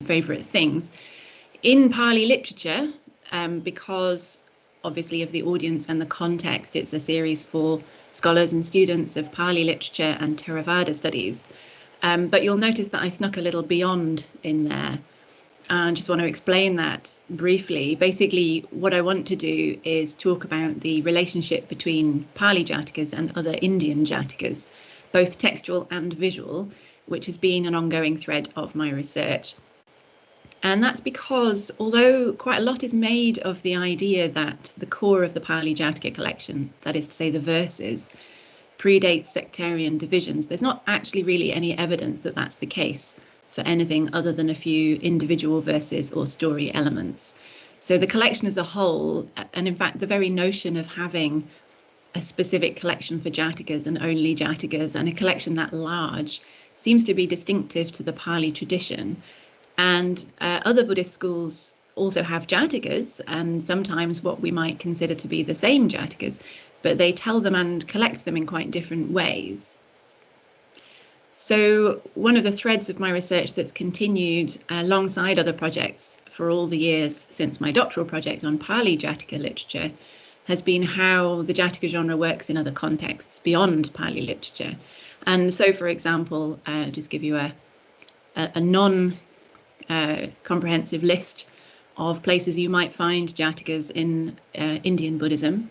favourite things. In Pali literature, because obviously of the audience and the context, it's a series for scholars and students of Pali literature and Theravada studies. But you'll notice that I snuck a little beyond in there. And just want to explain that briefly. Basically, what I want to do is talk about the relationship between Pali Jātakas and other Indian Jātakas, both textual and visual, which has been an ongoing thread of my research. And that's because although quite a lot is made of the idea that the core of the Pali Jātaka collection, that is to say the verses, predates sectarian divisions, there's not actually really any evidence that that's the case for anything other than a few individual verses or story elements. So the collection as a whole, and in fact the very notion of having a specific collection for Jātakas and only Jātakas and a collection that large seems to be distinctive to the Pali tradition. And other Buddhist schools also have Jātakas and sometimes what we might consider to be the same Jātakas, but they tell them and collect them in quite different ways. So one of the threads of my research that's continued alongside other projects for all the years since my doctoral project on Pali Jātaka literature has been how the Jātaka genre works in other contexts beyond Pali literature. And so, for example, just give you a non-comprehensive list of places you might find Jātakas in Indian Buddhism.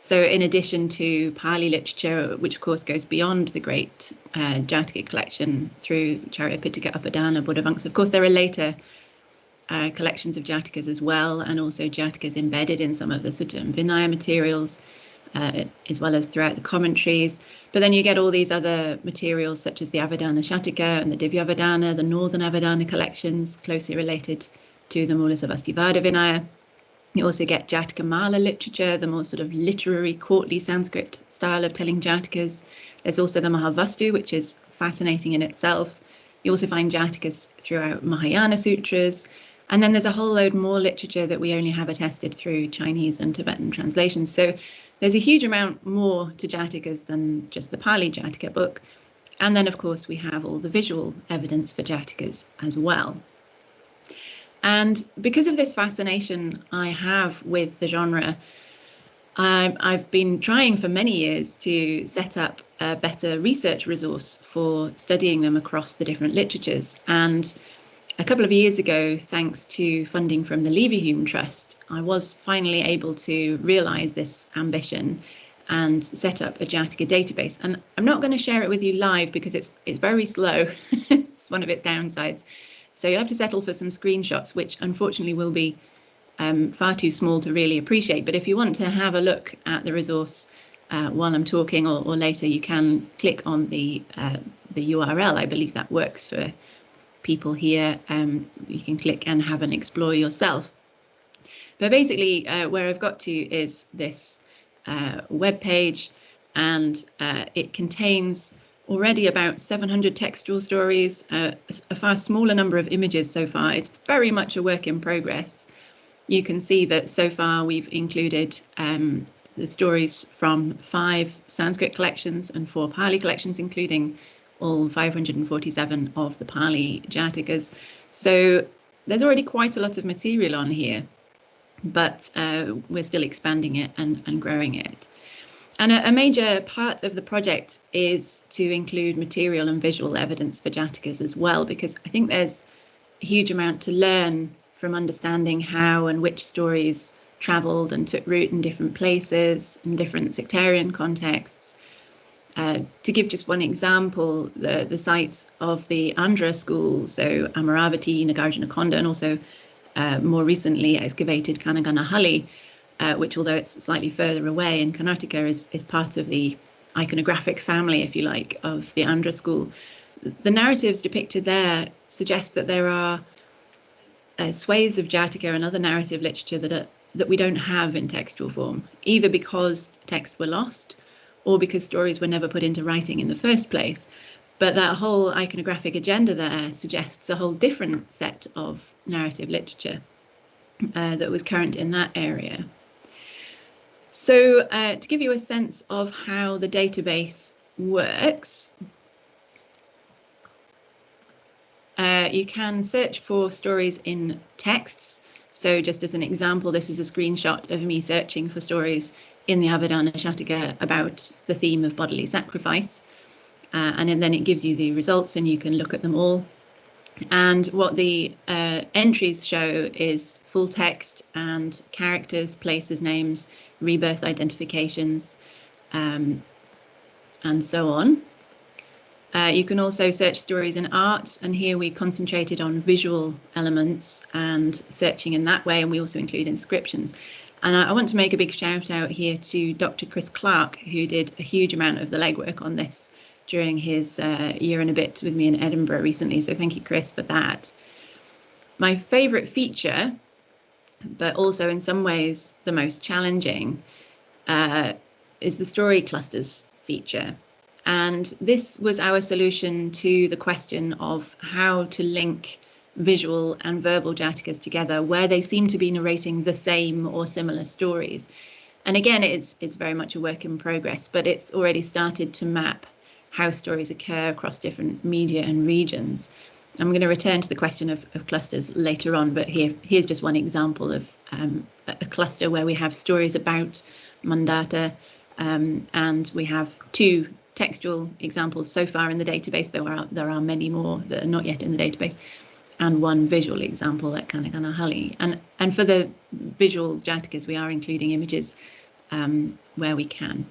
So in addition to Pali literature, which of course goes beyond the great Jātaka collection through Charya Pitaka, Upadana, Buddhavamsa, of course there are later collections of Jātakas as well, and also Jātakas embedded in some of the Sutta and Vinaya materials, as well as throughout the commentaries. But then you get all these other materials such as the Avadana Shataka and the Divyavadana, the Northern Avadana collections, closely related to the Mūlasavastivāda Vinaya. You also get Jataka Mala literature, the more sort of literary, courtly Sanskrit style of telling Jātakas. There's also the Mahavastu, which is fascinating in itself. You also find Jātakas throughout Mahayana sutras. And then there's a whole load more literature that we only have attested through Chinese and Tibetan translations. So there's a huge amount more to Jātakas than just the Pali Jātaka book. And then, of course, we have all the visual evidence for Jātakas as well. And because of this fascination I have with the genre, I've been trying for many years to set up a better research resource for studying them across the different literatures. And a couple of years ago, thanks to funding from the Leverhulme Trust, I was finally able to realise this ambition and set up a Jātaka database. And I'm not going to share it with you live because it's very slow. It's one of its downsides. So you'll have to settle for some screenshots, which unfortunately will be far too small to really appreciate. But if you want to have a look at the resource while I'm talking or later, you can click on the URL. I believe that works for people here. You can click and have an explore yourself. But basically, where I've got to is this web page, and it contains already about 700 textual stories, a far smaller number of images so far. It's very much a work in progress. You can see that so far we've included the stories from 5 Sanskrit collections and 4 Pali collections, including all 547 of the Pali Jātakas. So there's already quite a lot of material on here, but we're still expanding it and growing it. And a major part of the project is to include material and visual evidence for Jātakas as well, because I think there's a huge amount to learn from understanding how and which stories travelled and took root in different places, in different sectarian contexts. To give just one example, the sites of the Andhra school, so Amaravati, Nagarjunakonda, and also more recently excavated Kanaganahalli, which, although it's slightly further away in Karnataka, is part of the iconographic family, if you like, of the Andhra school. The narratives depicted there suggest that there are swathes of Jataka and other narrative literature that we don't have in textual form, either because texts were lost or because stories were never put into writing in the first place. But that whole iconographic agenda there suggests a whole different set of narrative literature that was current in that area. So to give you a sense of how the database works, you can search for stories in texts. So just as an example, this is a screenshot of me searching for stories in the Avadana Jātaka about the theme of bodily sacrifice. And then it gives you the results and you can look at them all. And what the entries show is full text and characters, places, names, rebirth identifications, and so on. You can also search stories in art, and here we concentrated on visual elements and searching in that way, and we also include inscriptions. And I want to make a big shout out here to Dr. Chris Clark, who did a huge amount of the legwork on this during his year and a bit with me in Edinburgh recently. So thank you, Chris, for that. My favourite feature, but also in some ways the most challenging, is the story clusters feature. And this was our solution to the question of how to link visual and verbal Jātakas together, where they seem to be narrating the same or similar stories. And again, it's very much a work in progress, but it's already started to map how stories occur across different media and regions. I'm going to return to the question of clusters later on, but here's just one example of a cluster where we have stories about Mandata, and we have 2 textual examples so far in the database. There are many more that are not yet in the database, and 1 visual example at Kanakanahalli. And for the visual Jātakas, we are including images where we can.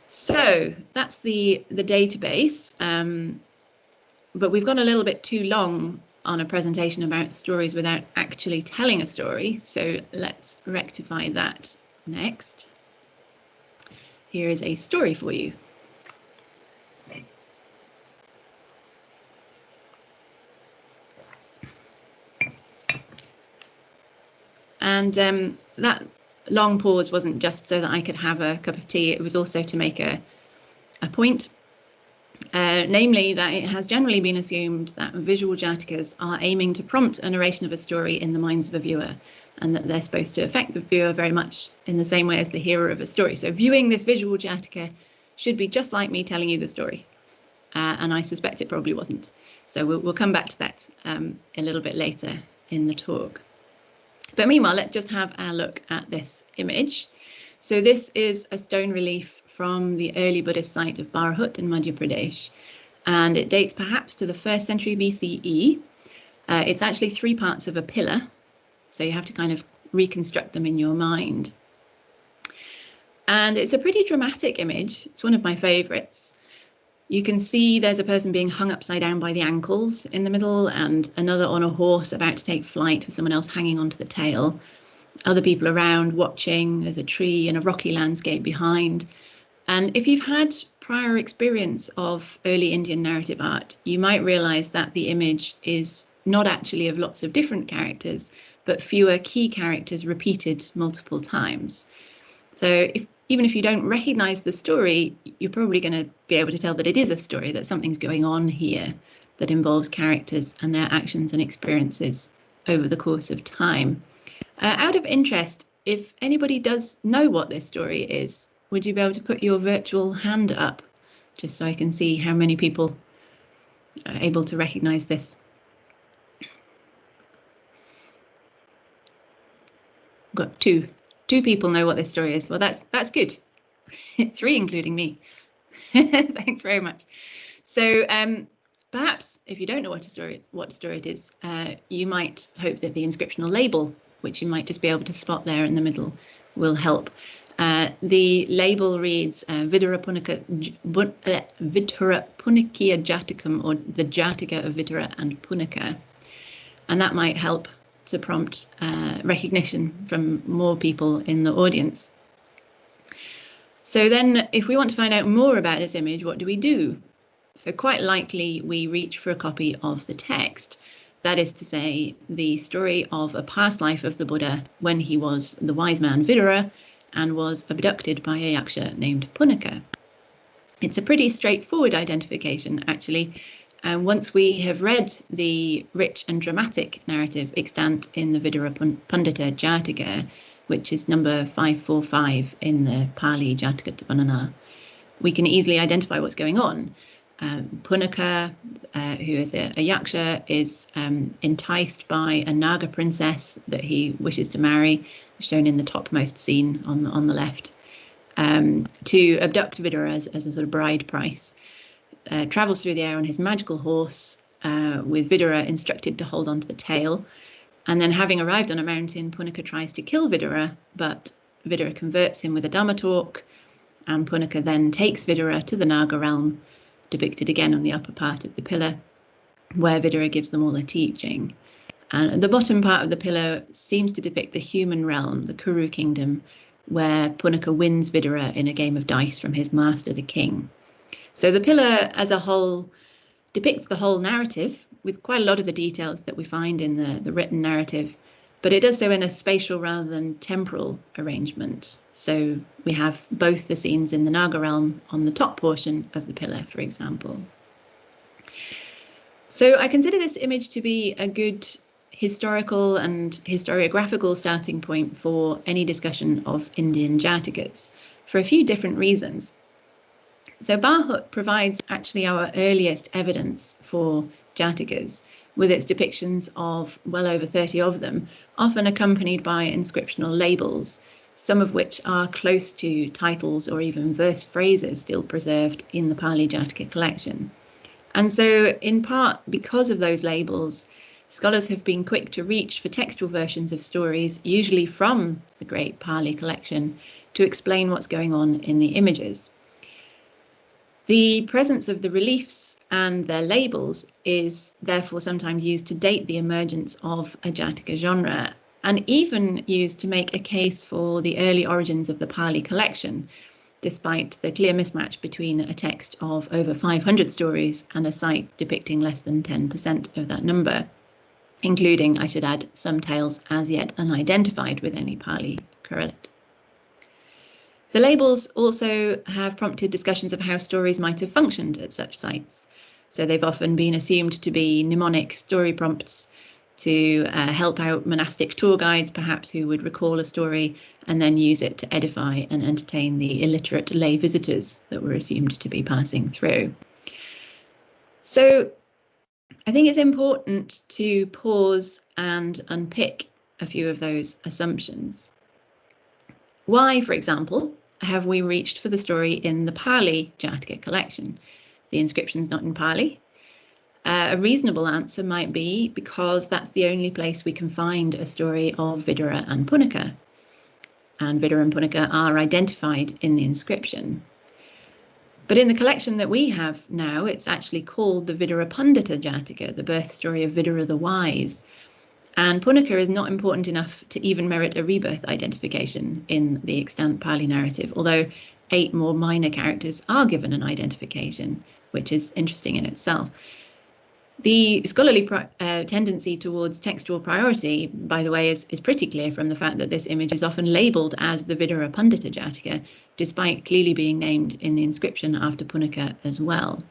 So that's the database, but we've gone a little bit too long on a presentation about stories without actually telling a story. So let's rectify that next. Here is a story for you. And that long pause wasn't just so that I could have a cup of tea, it was also to make a point, namely that it has generally been assumed that visual Jātakas are aiming to prompt a narration of a story in the minds of a viewer, and that they're supposed to affect the viewer very much in the same way as the hearer of a story. So viewing this visual Jātaka should be just like me telling you the story, and I suspect it probably wasn't. So we'll come back to that a little bit later in the talk. But meanwhile, let's just have a look at this image. So this is a stone relief from the early Buddhist site of Bharhut in Madhya Pradesh, and it dates perhaps to the 1st century BCE. It's actually 3 parts of a pillar, so you have to kind of reconstruct them in your mind. And it's a pretty dramatic image. It's one of my favourites. You can see there's a person being hung upside down by the ankles in the middle, and another on a horse about to take flight with someone else hanging onto the tail. Other people around watching. There's a tree and a rocky landscape behind. And if you've had prior experience of early Indian narrative art, you might realise that the image is not actually of lots of different characters, but fewer key characters repeated multiple times. So even if you don't recognise the story, you're probably going to be able to tell that it is a story, that something's going on here that involves characters and their actions and experiences over the course of time. Out of interest, if anybody does know what this story is, would you be able to put your virtual hand up, just so I can see how many people are able to recognise this? Got 2 people know what this story is. Well, that's good. 3, including me. Thanks very much. So perhaps if you don't know what story it is, you might hope that the inscriptional label, which you might just be able to spot there in the middle, will help. The label reads Vidura Punakya Jātakam, or the Jataka of Vidura and Punaka, and that might help to prompt recognition from more people in the audience. So then if we want to find out more about this image, what do we do? So quite likely we reach for a copy of the text. That is to say, the story of a past life of the Buddha when he was the wise man Vidura and was abducted by a yaksha named Punaka. It's a pretty straightforward identification, actually. Once we have read the rich and dramatic narrative extant in the Vidura Pandita Jātaka, which is number 545 in the Pali Jātaka of Punaka, we can easily identify what's going on. Punaka, who is a yaksha, is enticed by a Naga princess that he wishes to marry, shown in the topmost scene on the left, to abduct Vidura as a sort of bride price. Travels through the air on his magical horse, with Vidura instructed to hold on to the tail. And then, having arrived on a mountain, Punaka tries to kill Vidura, but Vidura converts him with a Dhamma talk, and Punaka then takes Vidura to the Naga realm, depicted again on the upper part of the pillar, where Vidura gives them all a teaching. And the bottom part of the pillar seems to depict the human realm, the Kuru kingdom, where Punaka wins Vidura in a game of dice from his master, the king. So the pillar as a whole depicts the whole narrative with quite a lot of the details that we find in the written narrative, but it does so in a spatial rather than temporal arrangement. So we have both the scenes in the Naga realm on the top portion of the pillar, for example. So I consider this image to be a good historical and historiographical starting point for any discussion of Indian Jātakas for a few different reasons. So Bharhut provides actually our earliest evidence for Jātakas, with its depictions of well over 30 of them, often accompanied by inscriptional labels, some of which are close to titles or even verse phrases still preserved in the Pali Jātaka collection. And so, in part because of those labels, scholars have been quick to reach for textual versions of stories, usually from the great Pali collection, to explain what's going on in the images. The presence of the reliefs and their labels is therefore sometimes used to date the emergence of a Jātaka genre, and even used to make a case for the early origins of the Pali collection, despite the clear mismatch between a text of over 500 stories and a site depicting less than 10% of that number, including, I should add, some tales as yet unidentified with any Pali correlate. The labels also have prompted discussions of how stories might have functioned at such sites. So they've often been assumed to be mnemonic story prompts to help out monastic tour guides, perhaps, who would recall a story and then use it to edify and entertain the illiterate lay visitors that were assumed to be passing through. So I think it's important to pause and unpick a few of those assumptions. Why, for example, have we reached for the story in the Pali Jātaka collection? The inscription's not in Pali. A reasonable answer might be because that's the only place we can find a story of Vidura and Punaka. And Vidura and Punaka are identified in the inscription. But in the collection that we have now, it's actually called the Vidura Pandita Jātaka, the birth story of Vidura the Wise. And Punaka is not important enough to even merit a rebirth identification in the extant Pali narrative, although 8 more minor characters are given an identification, which is interesting in itself. The scholarly tendency towards textual priority, by the way, is pretty clear from the fact that this image is often labelled as the Vidura Pandita Jātaka, despite clearly being named in the inscription after Punaka as well.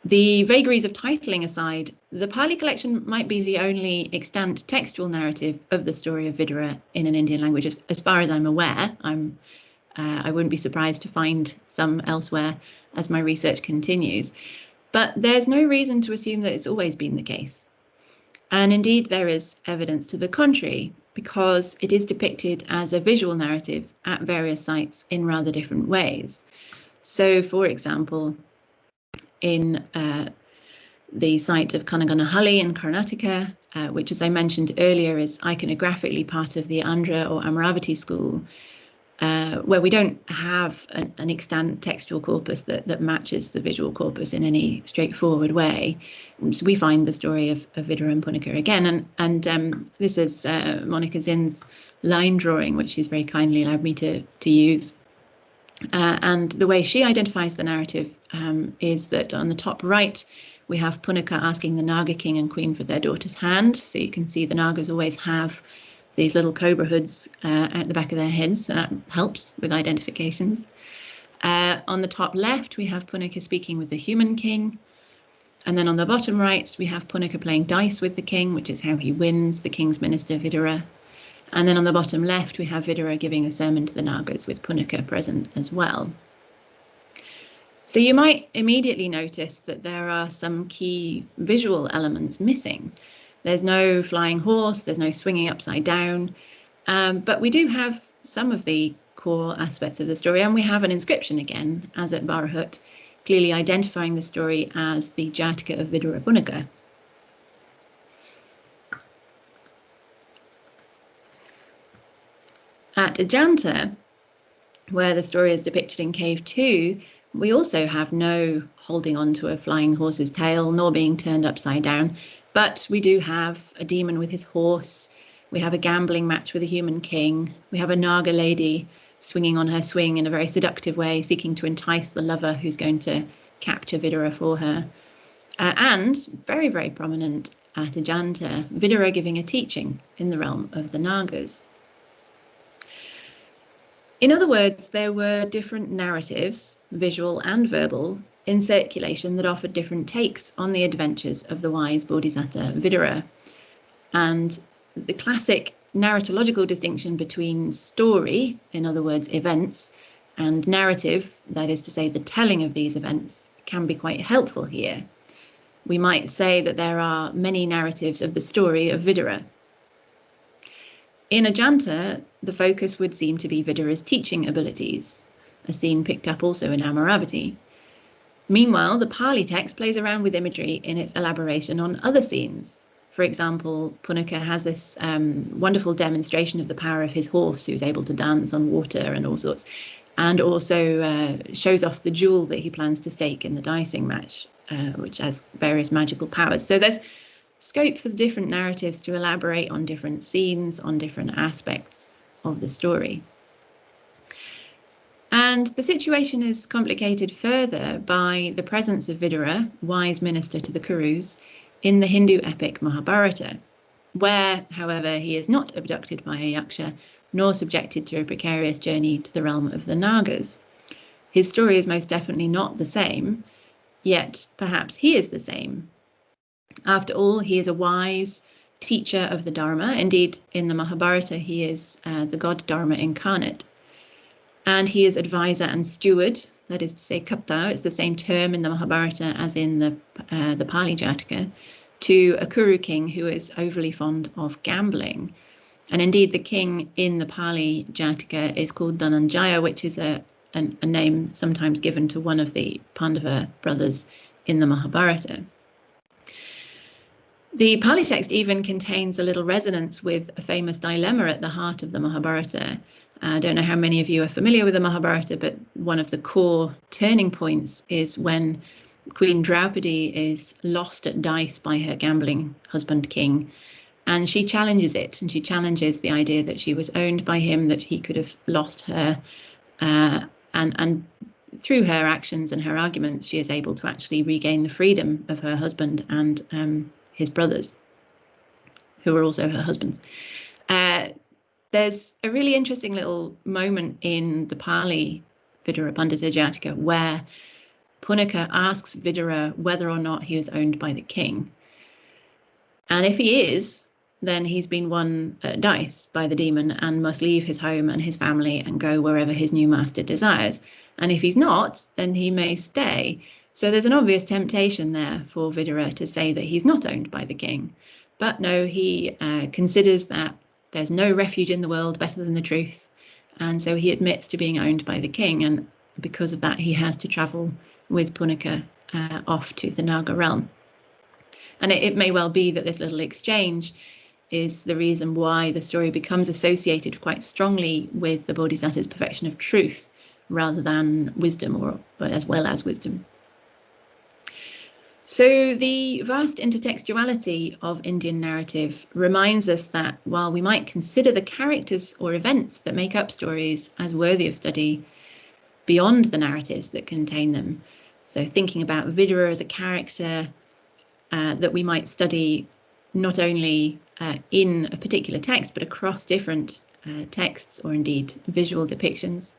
The vagaries of titling aside, the Pali collection might be the only extant textual narrative of the story of Vidura in an Indian language, as far as I'm aware. I wouldn't be surprised to find some elsewhere as my research continues. But there's no reason to assume that it's always been the case. And indeed, there is evidence to the contrary, because it is depicted as a visual narrative at various sites in rather different ways. So, for example, in the site of Kanaganahalli in Karnataka, which, as I mentioned earlier, is iconographically part of the Andhra or Amaravati school, where we don't have an extant textual corpus that matches the visual corpus in any straightforward way. So we find the story of Vidura and Punaka again, and this is Monica Zinn's line drawing, which she's very kindly allowed me to use. And the way she identifies the narrative is that on the top right, we have Punaka asking the Naga king and queen for their daughter's hand. So you can see the Nagas always have these little cobra hoods at the back of their heads, so that helps with identifications. On the top left, we have Punaka speaking with the human king. And then on the bottom right, we have Punaka playing dice with the king, which is how he wins the king's minister, Vidura. And then on the bottom left, we have Vidura giving a sermon to the Nagas with Punaka present as well. So you might immediately notice that there are some key visual elements missing. There's no flying horse, there's no swinging upside down, but we do have some of the core aspects of the story, and we have an inscription again, as at Barahut, clearly identifying the story as the Jataka of Punaka. At Ajanta, where the story is depicted in Cave 2, we also have no holding on to a flying horse's tail, nor being turned upside down, but we do have a demon with his horse, we have a gambling match with a human king, we have a Naga lady swinging on her swing in a very seductive way, seeking to entice the lover who's going to capture Vidura for her. And very, very prominent at Ajanta, Vidura giving a teaching in the realm of the Nagas. In other words, there were different narratives, visual and verbal, in circulation that offered different takes on the adventures of the wise Bodhisattva Vidura. And the classic narratological distinction between story, in other words, events, and narrative, that is to say, the telling of these events, can be quite helpful here. We might say that there are many narratives of the story of Vidura. In Ajanta, the focus would seem to be Vidura's teaching abilities, a scene picked up also in Amaravati. Meanwhile, the Pali text plays around with imagery in its elaboration on other scenes. For example, Punaka has this wonderful demonstration of the power of his horse, who's able to dance on water and all sorts, and also shows off the jewel that he plans to stake in the dicing match, which has various magical powers. So there's scope for the different narratives to elaborate on different scenes, on different aspects of the story. And the situation is complicated further by the presence of Vidura, wise minister to the Kurus, in the Hindu epic Mahabharata, where, however, he is not abducted by a yaksha, nor subjected to a precarious journey to the realm of the Nagas. His story is most definitely not the same, yet perhaps he is the same. After all, he is a wise teacher of the Dharma. Indeed, in the Mahabharata, he is the god Dharma incarnate. And he is advisor and steward, that is to say, kata, it's the same term in the Mahabharata as in the Pali Jātaka, to a Kuru king who is overly fond of gambling. And indeed, the king in the Pali Jātaka is called Dhananjaya, which is a name sometimes given to one of the Pandava brothers in the Mahabharata. The Pali text even contains a little resonance with a famous dilemma at the heart of the Mahabharata. I don't know how many of you are familiar with the Mahabharata, but one of the core turning points is when Queen Draupadi is lost at dice by her gambling husband king, and she challenges it, and she challenges the idea that she was owned by him, that he could have lost her, and through her actions and her arguments, she is able to actually regain the freedom of her husband and his brothers, who are also her husbands. There's a really interesting little moment in the Pali Vidura Pandita Jātaka where Punaka asks Vidura whether or not he is owned by the king. And if he is, then he's been won at dice by the demon and must leave his home and his family and go wherever his new master desires. And if he's not, then he may stay. So there's an obvious temptation there for Vidura to say that he's not owned by the king. But no, he considers that there's no refuge in the world better than the truth. And so he admits to being owned by the king. And because of that, he has to travel with Punaka off to the Naga realm. And it may well be that this little exchange is the reason why the story becomes associated quite strongly with the Bodhisattva's perfection of truth rather than wisdom, or as well as wisdom. So the vast intertextuality of Indian narrative reminds us that while we might consider the characters or events that make up stories as worthy of study beyond the narratives that contain them, so thinking about Vidura as a character that we might study not only in a particular text, but across different texts or indeed visual depictions.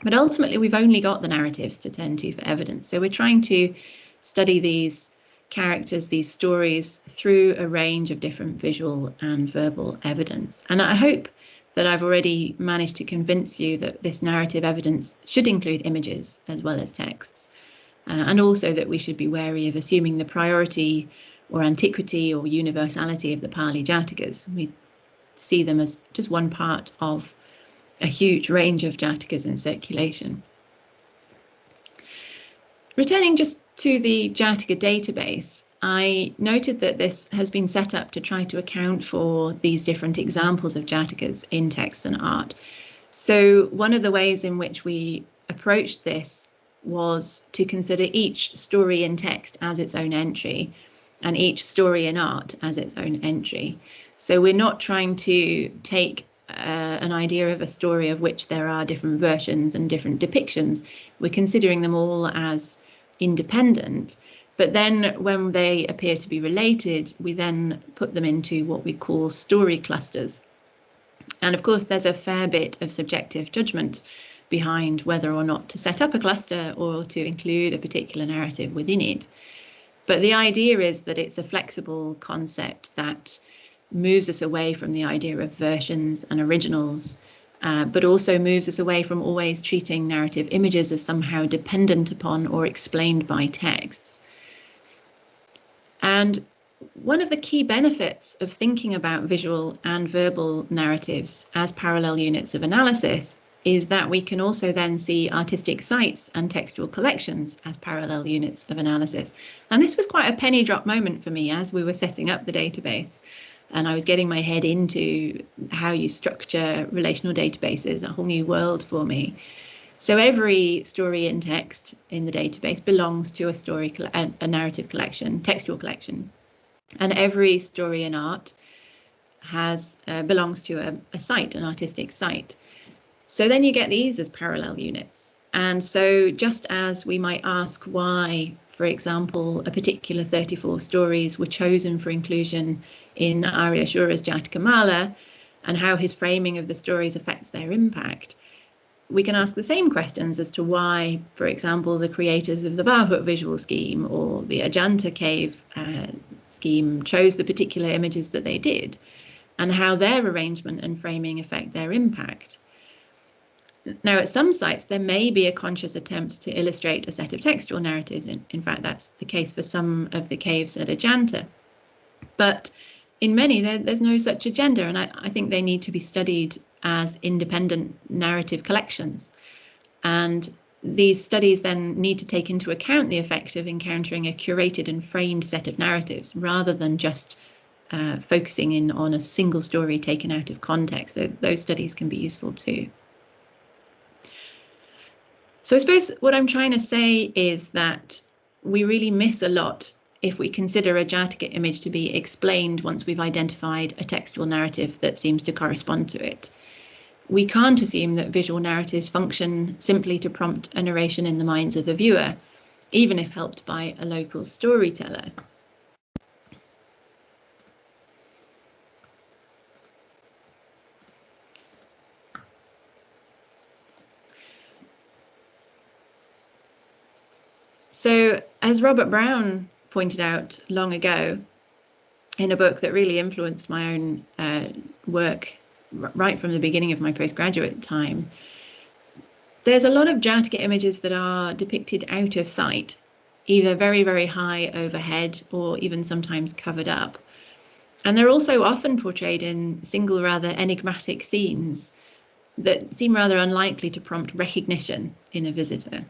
But ultimately, we've only got the narratives to turn to for evidence. So we're trying to study these characters, these stories, through a range of different visual and verbal evidence. And I hope that I've already managed to convince you that this narrative evidence should include images as well as texts. and also that we should be wary of assuming the priority or antiquity or universality of the Pali Jātakas. We see them as just one part of a huge range of Jātakas in circulation. Returning just to the Jātaka database, I noted that this has been set up to try to account for these different examples of Jātakas in text and art. So one of the ways in which we approached this was to consider each story in text as its own entry and each story in art as its own entry. So we're not trying to take an idea of a story of which there are different versions and different depictions. We're considering them all as independent, but then when they appear to be related, we then put them into what we call story clusters. And of course, there's a fair bit of subjective judgment behind whether or not to set up a cluster or to include a particular narrative within it. But the idea is that it's a flexible concept that moves us away from the idea of versions and originals, but also moves us away from always treating narrative images as somehow dependent upon or explained by texts. And one of the key benefits of thinking about visual and verbal narratives as parallel units of analysis is that we can also then see artistic sites and textual collections as parallel units of analysis. And this was quite a penny drop moment for me as we were setting up the database. And I was getting my head into how you structure relational databases, a whole new world for me. So every story in text in the database belongs to a narrative collection, textual collection. And every story in art belongs to a site, an artistic site. So then you get these as parallel units. And so just as we might ask why, for example, a particular 34 stories were chosen for inclusion in Arya Shura's Jataka Mala and how his framing of the stories affects their impact, we can ask the same questions as to why, for example, the creators of the Bahut visual scheme or the Ajanta cave scheme chose the particular images that they did and how their arrangement and framing affect their impact. Now, at some sites, there may be a conscious attempt to illustrate a set of textual narratives. In fact, that's the case for some of the caves at Ajanta. But in many, there's no such agenda, and I think they need to be studied as independent narrative collections. And these studies then need to take into account the effect of encountering a curated and framed set of narratives, rather than just focusing in on a single story taken out of context. So those studies can be useful too. So I suppose what I'm trying to say is that we really miss a lot if we consider a Jataka image to be explained once we've identified a textual narrative that seems to correspond to it. We can't assume that visual narratives function simply to prompt a narration in the minds of the viewer, even if helped by a local storyteller. So, as Robert Brown pointed out long ago in a book that really influenced my own work right from the beginning of my postgraduate time, there's a lot of Jataka images that are depicted out of sight, either very, very high overhead or even sometimes covered up. And they're also often portrayed in single, rather enigmatic scenes that seem rather unlikely to prompt recognition in a visitor.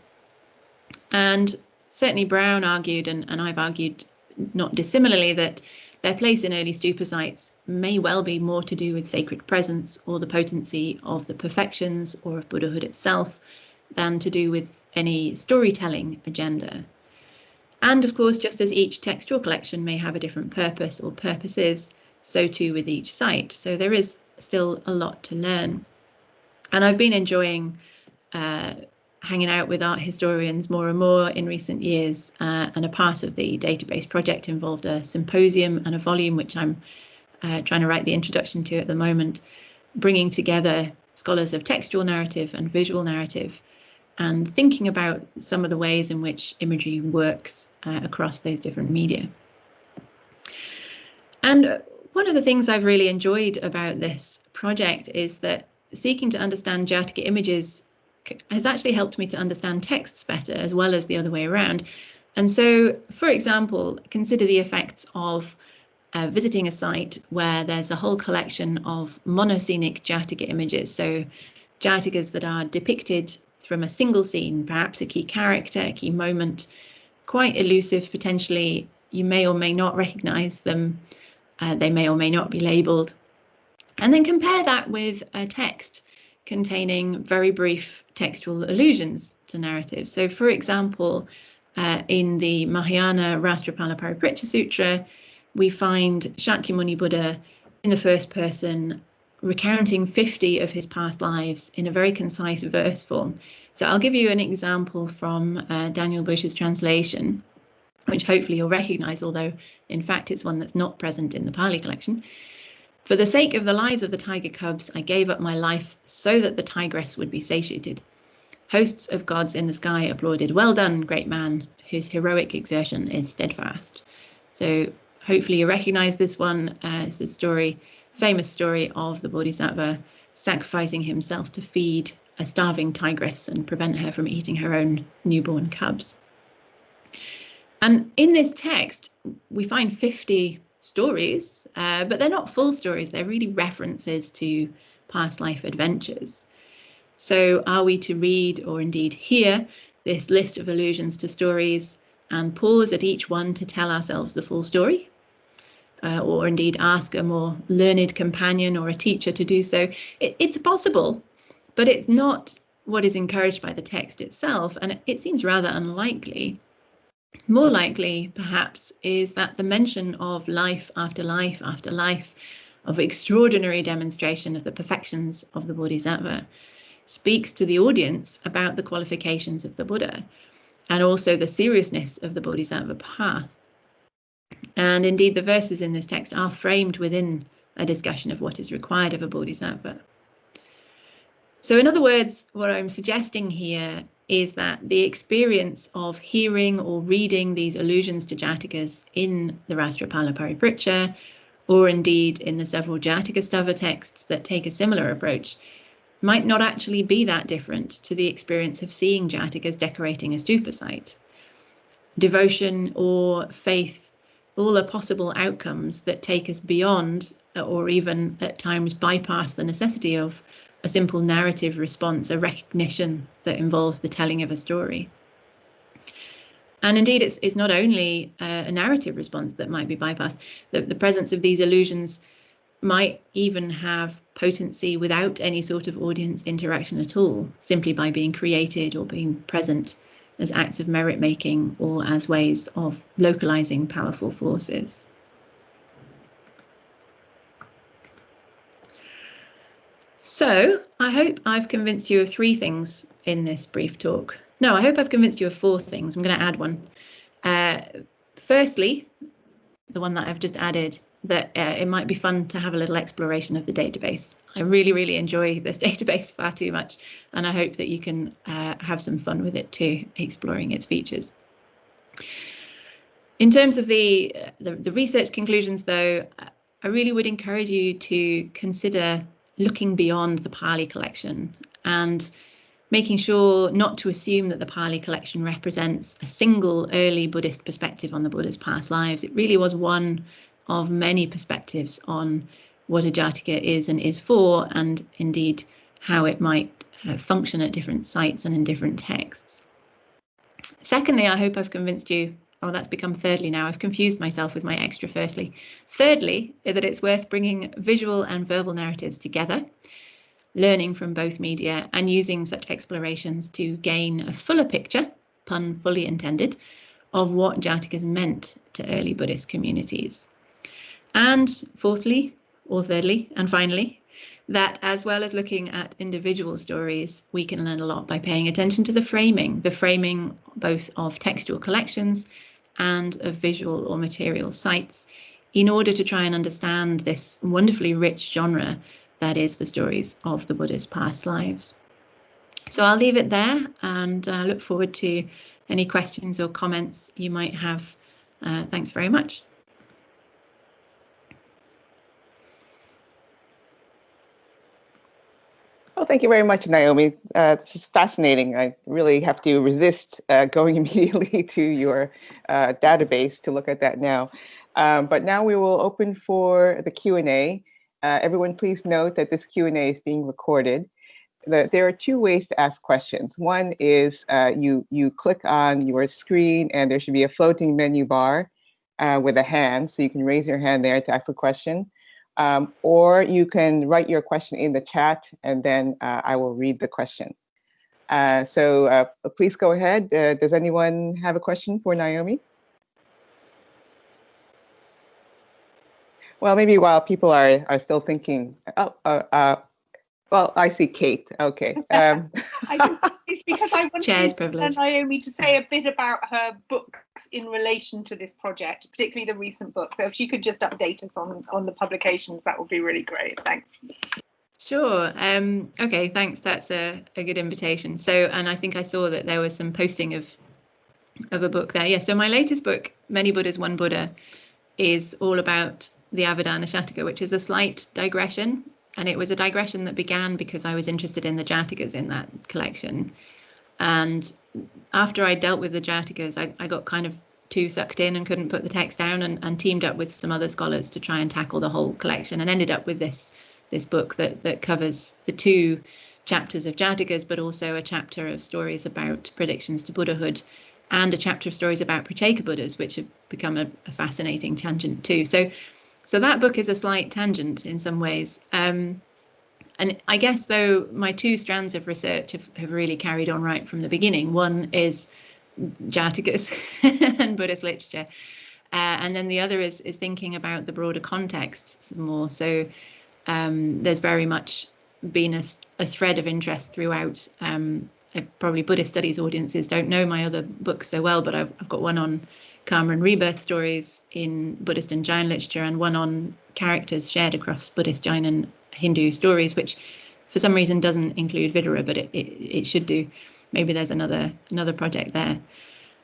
And certainly Brown argued, and I've argued not dissimilarly, that their place in early stupa sites may well be more to do with sacred presence or the potency of the perfections or of Buddhahood itself than to do with any storytelling agenda. And of course, just as each textual collection may have a different purpose or purposes, so too with each site. So there is still a lot to learn. And I've been enjoying hanging out with art historians more and more in recent years, and a part of the database project involved a symposium and a volume which I'm trying to write the introduction to at the moment, bringing together scholars of textual narrative and visual narrative and thinking about some of the ways in which imagery works across those different media. And one of the things I've really enjoyed about this project is that seeking to understand Jataka images has actually helped me to understand texts better as well as the other way around. And so, for example, consider the effects of visiting a site where there's a whole collection of monoscenic Jātaka images. So Jātakas that are depicted from a single scene, perhaps a key character, a key moment, quite elusive potentially. You may or may not recognize them. They may or may not be labeled. And then compare that with a text containing very brief textual allusions to narratives. So, for example, in the Mahayana Rastrapala Paripricha Sutra, we find Shakyamuni Buddha in the first person recounting 50 of his past lives in a very concise verse form. So I'll give you an example from Daniel Bush's translation, which hopefully you'll recognize, although in fact it's one that's not present in the Pali collection. For the sake of the lives of the tiger cubs, I gave up my life so that the tigress would be satiated. Hosts of gods in the sky applauded, "Well done, great man, whose heroic exertion is steadfast." So hopefully you recognize this one. It's a story, famous story of the Bodhisattva sacrificing himself to feed a starving tigress and prevent her from eating her own newborn cubs. And in this text, we find 50 stories, but they're not full stories. They're really references to past life adventures. So are we to read or indeed hear this list of allusions to stories and pause at each one to tell ourselves the full story? Or indeed ask a more learned companion or a teacher to do so? It's possible, but it's not what is encouraged by the text itself, and it seems rather unlikely. More likely, perhaps, is that the mention of life after life after life, of extraordinary demonstration of the perfections of the Bodhisattva, speaks to the audience about the qualifications of the Buddha and also the seriousness of the Bodhisattva path. And indeed, the verses in this text are framed within a discussion of what is required of a Bodhisattva. So in other words, what I'm suggesting here is that the experience of hearing or reading these allusions to Jātakas in the Rastrapala Paripricha, or indeed in the several Jātakastava texts that take a similar approach, might not actually be that different to the experience of seeing Jātakas decorating a stupa site. Devotion or faith, all are possible outcomes that take us beyond, or even at times bypass, the necessity of a simple narrative response, a recognition that involves the telling of a story. And indeed, it's not only a narrative response that might be bypassed. The presence of these allusions might even have potency without any sort of audience interaction at all, simply by being created or being present as acts of merit making or as ways of localizing powerful forces. So I hope I've convinced you of 3 things in this brief talk. No, I hope I've convinced you of 4 things. I'm going to add one. Firstly, the one that I've just added, that it might be fun to have a little exploration of the database. I really, really enjoy this database far too much, and I hope that you can have some fun with it too, exploring its features. In terms of the research conclusions, though, I really would encourage you to consider looking beyond the Pali collection and making sure not to assume that the Pali collection represents a single early Buddhist perspective on the Buddha's past lives. It really was one of many perspectives on what a Jātaka is and is for, and indeed how it might function at different sites and in different texts. Secondly, I hope I've convinced you, oh, that's become thirdly now, I've confused myself with my extra firstly. Thirdly, that it's worth bringing visual and verbal narratives together, learning from both media and using such explorations to gain a fuller picture, pun fully intended, of what Jātakas meant to early Buddhist communities. And fourthly, or thirdly, and finally, that as well as looking at individual stories, we can learn a lot by paying attention to the framing both of textual collections and of visual or material sites, in order to try and understand this wonderfully rich genre that is the stories of the Buddha's past lives. So I'll leave it there and look forward to any questions or comments you might have. Thanks very much. Well, thank you very much, Naomi. This is fascinating. I really have to resist going immediately to your database to look at that now. But now we will open for the Q&A. Everyone, please note that this Q&A is being recorded. There are two ways to ask questions. One is you click on your screen and there should be a floating menu bar with a hand, so you can raise your hand there to ask a question. Or you can write your question in the chat and then I will read the question. So please go ahead. Does anyone have a question for Naomi? Well, maybe while people are still thinking, well, I see Kate. Okay. It's because I wanted Naomi to say a bit about her books in relation to this project, particularly the recent book. So if she could just update us on the publications, that would be really great. Thanks. Sure. Okay, thanks. That's a good invitation. So, and I think I saw that there was some posting of a book there. Yeah, so my latest book, Many Buddhas, One Buddha, is all about the Avadana Jātaka, which is a slight digression. And it was a digression that began because I was interested in the Jātakas in that collection. And after I dealt with the Jātakas, I got kind of too sucked in and couldn't put the text down, and teamed up with some other scholars to try and tackle the whole collection, and ended up with this book that covers the 2 chapters of Jātakas, but also a chapter of stories about predictions to Buddhahood, and a chapter of stories about Pratyeka Buddhas, which have become a fascinating tangent too. So that book is a slight tangent in some ways. And I guess, though, my 2 strands of research have really carried on right from the beginning. One is Jātakas and Buddhist literature. And then the other is thinking about the broader contexts more. So there's very much been a thread of interest throughout. Probably Buddhist studies audiences don't know my other books so well, but I've got one on karma and rebirth stories in Buddhist and Jain literature, and one on characters shared across Buddhist, Jain and Hindu stories, which for some reason doesn't include Vidura, but it should do. Maybe there's another project there.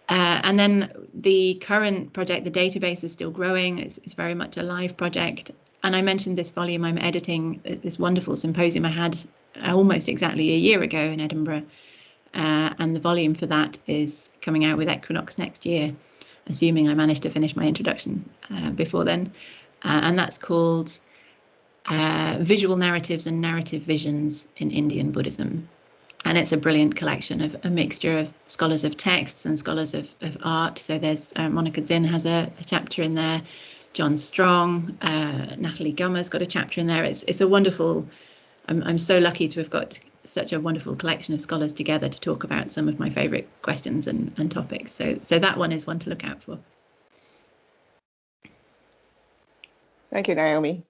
And then the current project, the database, is still growing. It's very much a live project. And I mentioned this volume I'm editing, this wonderful symposium I had almost exactly a year ago in Edinburgh. And the volume for that is coming out with Equinox next year, assuming I manage to finish my introduction before then. And that's called Visual Narratives and Narrative Visions in Indian Buddhism. And it's a brilliant collection of a mixture of scholars of texts and scholars of art. So there's Monica Zinn has a chapter in there, John Strong, Natalie Gummer's got a chapter in there. It's a wonderful, I'm so lucky to have got such a wonderful collection of scholars together to talk about some of my favourite questions and topics. So that one is one to look out for. Thank you, Naomi.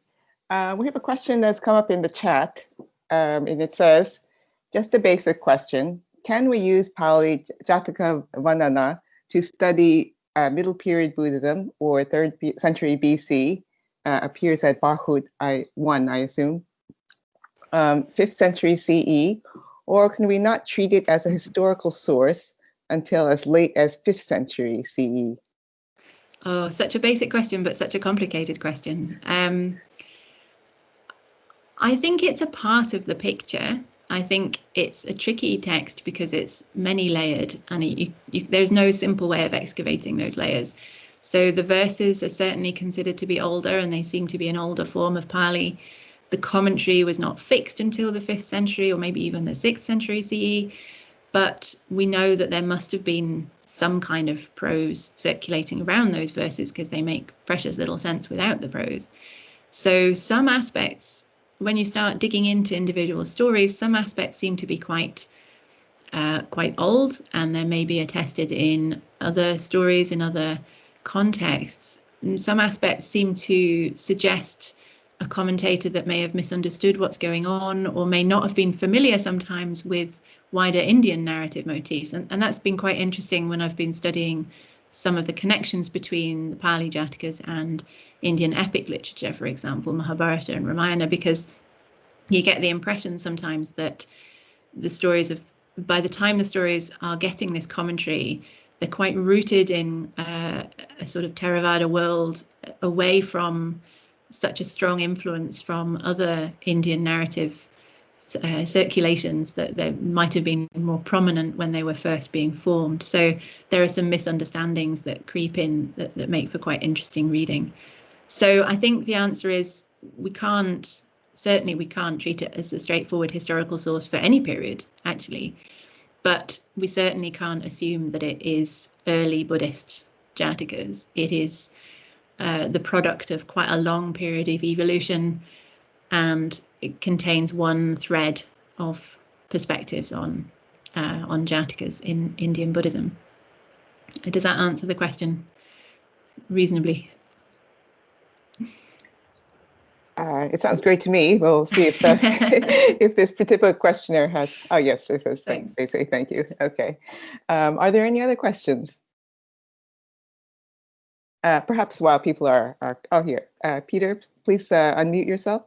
We have a question that's come up in the chat, and it says, just a basic question, can we use Pali Jātaka of Punaka to study Middle Period Buddhism or 3rd century BC, appears at Barhut 1, I assume, 5th century CE, or can we not treat it as a historical source until as late as 5th century CE? Oh, such a basic question, but such a complicated question. I think it's a part of the picture. I think it's a tricky text because it's many layered, and there's no simple way of excavating those layers. So the verses are certainly considered to be older, and they seem to be an older form of Pali. The commentary was not fixed until the 5th century, or maybe even the 6th century CE. But we know that there must have been some kind of prose circulating around those verses, because they make precious little sense without the prose. So some aspects, when you start digging into individual stories, some aspects seem to be quite old, and then maybe attested in other stories, in other contexts. And some aspects seem to suggest a commentator that may have misunderstood what's going on, or may not have been familiar sometimes with wider Indian narrative motifs. And that's been quite interesting when I've been studying some of the connections between the Pali Jātakas and Indian epic literature, for example, Mahabharata and Ramayana, because you get the impression sometimes that the stories by the time the stories are getting this commentary, they're quite rooted in a sort of Theravada world, away from such a strong influence from other Indian narrative circulations that they might have been more prominent when they were first being formed. So there are some misunderstandings that creep in that make for quite interesting reading. So I think the answer is we can't treat it as a straightforward historical source for any period, actually. But we certainly can't assume that it is early Buddhist Jātakas. It is the product of quite a long period of evolution, and it contains one thread of perspectives on Jātakas in Indian Buddhism. Does that answer the question reasonably? It sounds great to me. We'll see if if this particular questioner has. Oh yes, it says. They say thank you. Okay. Are there any other questions? Perhaps while people are here, Peter, please unmute yourself.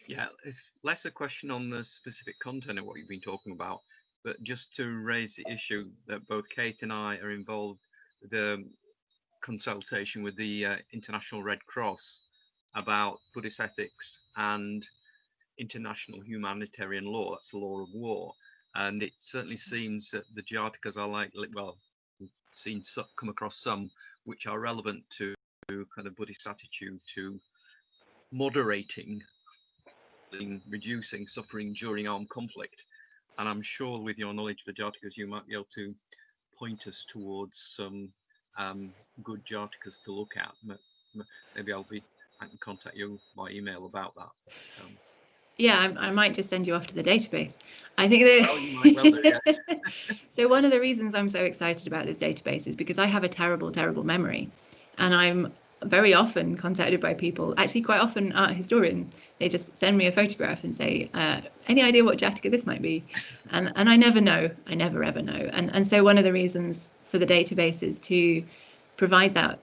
Yeah, it's less a question on the specific content of what you've been talking about, but just to raise the issue that both Kate and I are involved with the consultation with the International Red Cross about Buddhist ethics and international humanitarian law. That's the law of war. And it certainly seems that the Jātakas are likely, well, we've seen come across some which are relevant to kind of Buddhist attitude to moderating, reducing suffering during armed conflict. And I'm sure with your knowledge of the Jātakas, you might be able to point us towards some good Jātakas to look at. Maybe I can contact you by email about that. But, yeah, I might just send you off to the database. I think that. Oh, you might well do, yes. So one of the reasons I'm so excited about this database is because I have a terrible, terrible memory, and I'm very often contacted by people, actually quite often art historians. They just send me a photograph and say, any idea what Jātaka this might be? And I never know. I never ever know. And so one of the reasons for the database is to provide that.